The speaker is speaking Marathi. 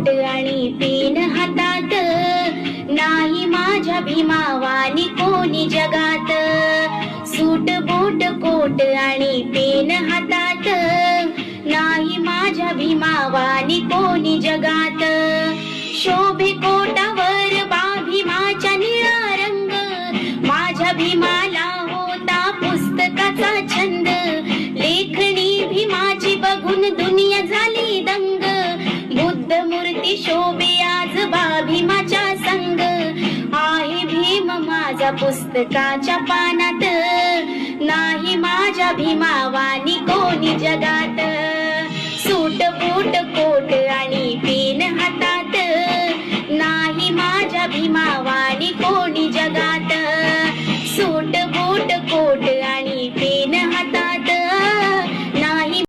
आणि पेन हातात, नाही माझ्या भीमावानी कोणी जगात. सूट बूट कोट आणि पेन हातात, नाही माझ्या भीमावानी कोणी जगात. शोभे कोटावर भीमाच्या निळा रंग, माझ्या भीमाला होता पुस्तकाचा छंद. लेखणी भीमाची बघून दुनिया झाली दंग, बुद्ध मूर्ती शोभे आज भीमाच्या संग. आहे भीम माझा पुस्तकाच्या पानात, नाही माझ्या भीमावानी कोणी जगात.